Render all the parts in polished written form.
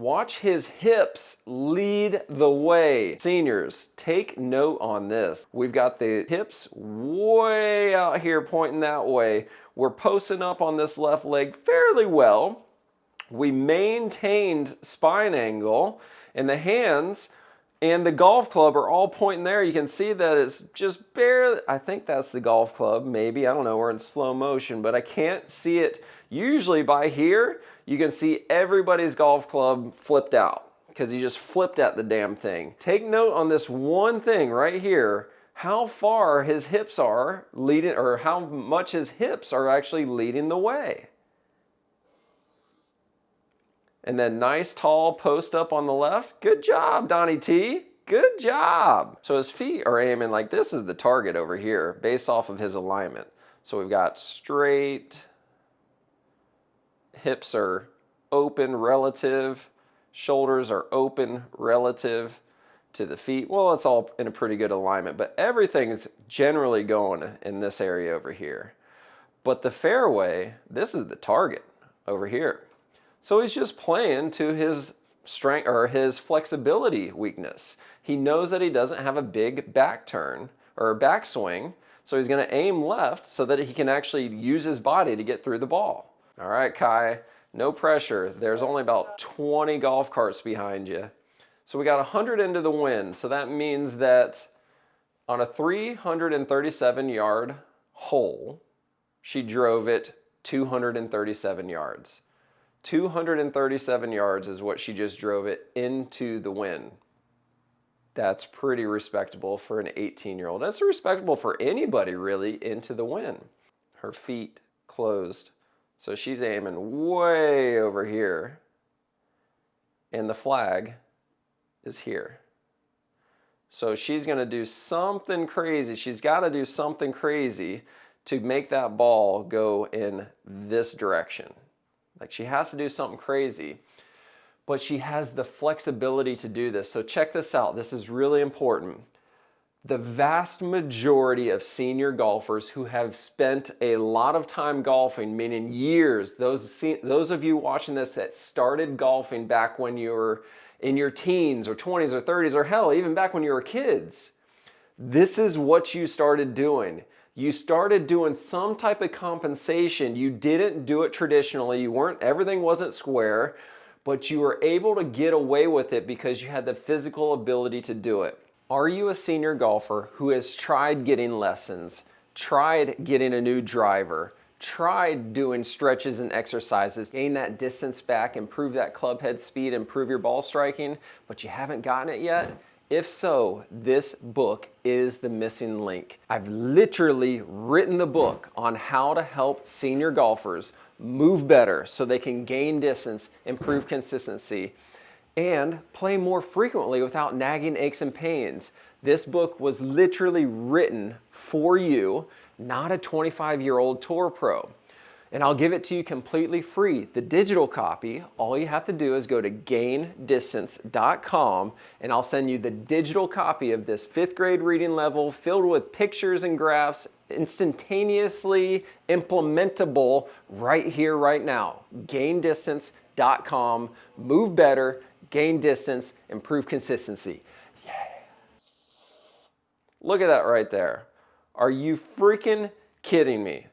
Watch his hips lead the way. Seniors, take note on this. We've got the hips way out here pointing that way. We're posting up on this left leg fairly well. We maintained spine angle, and the hands and the golf club are all pointing there. You can see that it's just barely, I think that's the golf club, maybe, I don't know, we're in slow motion, but I can't see it. Usually by here, you can see everybody's golf club flipped out because he just flipped at the damn thing. Take note on this one thing right here, how far his hips are leading, or how much his hips are actually leading the way. And then nice tall post up on the left. Good job, Donnie T. Good job. So his feet are aiming like this is the target over here based off of his alignment. So we've got straight, hips are open relative, shoulders are open relative to the feet. Well, it's all in a pretty good alignment, but everything's generally going in this area over here. But the fairway, this is the target over here. So he's just playing to his strength or his flexibility weakness. He knows that he doesn't have a big back turn or backswing, so he's going to aim left so that he can actually use his body to get through the ball. All right, Kai, no pressure. There's only about 20 golf carts behind you. So we got 100 into the wind. So that means that on a 337-yard hole, she drove it 237 yards. 237 yards is what she just drove it into the wind. That's pretty respectable for an 18-year-old. That's respectable for anybody really into the wind. Her feet closed. So she's aiming way over here. And the flag is here. So she's going to do something crazy. She's got to do something crazy to make that ball go in this direction. Like she has to do something crazy, but she has the flexibility to do this. So check this out. This is really important. The vast majority of senior golfers who have spent a lot of time golfing, meaning years, those of you watching this that started golfing back when you were in your teens or 20s or 30s, or hell, even back when you were kids, this is what you started doing. You started doing some type of compensation. You didn't do it traditionally. Everything wasn't square, but you were able to get away with it because you had the physical ability to do it. Are you a senior golfer who has tried getting lessons, tried getting a new driver, tried doing stretches and exercises, gain that distance back, improve that club head speed, improve your ball striking, but you haven't gotten it yet? If so, this book is the missing link. I've literally written the book on how to help senior golfers move better so they can gain distance, improve consistency, and play more frequently without nagging aches and pains. This book was literally written for you, not a 25-year-old tour pro. And I'll give it to you completely free. The digital copy, all you have to do is go to gaindistance.com and I'll send you the digital copy of this 5th grade reading level filled with pictures and graphs, instantaneously implementable right here, right now. Gaindistance.com, move better, gain distance, improve consistency. Yeah. Look at that right there. Are you freaking kidding me?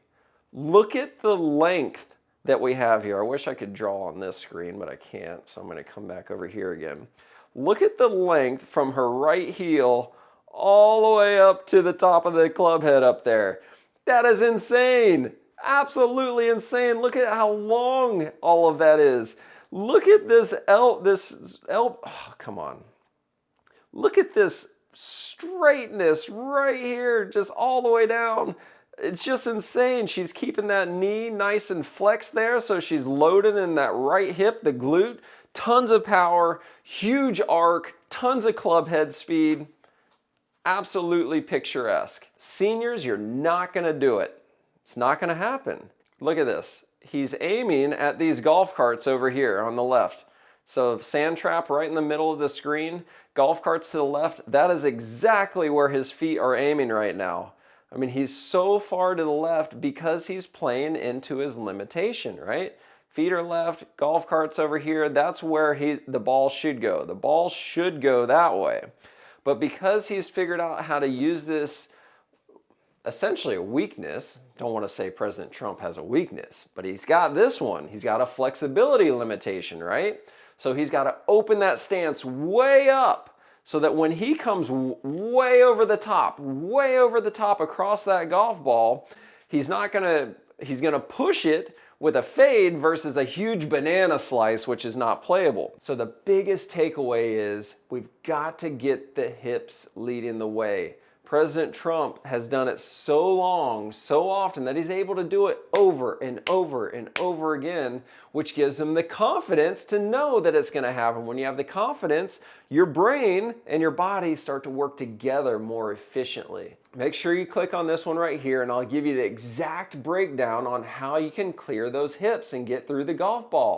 Look at the length that we have here. I wish I could draw on this screen, but I can't, so I'm going to come back over here again. Look at the length from her right heel all the way up to the top of the club head up there. That is insane. Absolutely insane. Look at how long all of that is. Look at this oh, come on. Look at this straightness right here, just all the way down. It's just insane. She's keeping that knee nice and flexed there, so she's loaded in that right hip, the glute. Tons of power, huge arc, tons of club head speed. Absolutely picturesque. Seniors, you're not going to do it. It's not going to happen. Look at this. He's aiming at these golf carts over here on the left. So sand trap right in the middle of the screen, golf carts to the left. That is exactly where his feet are aiming right now. I mean, he's so far to the left because he's playing into his limitation, right? feet are left, golf cart's over here. That's where the ball should go. The ball should go that way. But because he's figured out how to use this, essentially a weakness, don't want to say President Trump has a weakness, but he's got this one. He's got a flexibility limitation, right? So he's got to open that stance way up so that when he comes way over the top across that golf ball, he's going to push it with a fade versus a huge banana slice, which is not playable. So the biggest takeaway is we've got to get the hips leading the way. President Trump has done it so long, so often, that he's able to do it over and over and over again, which gives him the confidence to know that it's going to happen. When you have the confidence, your brain and your body start to work together more efficiently. Make sure you click on this one right here, and I'll give you the exact breakdown on how you can clear those hips and get through the golf ball.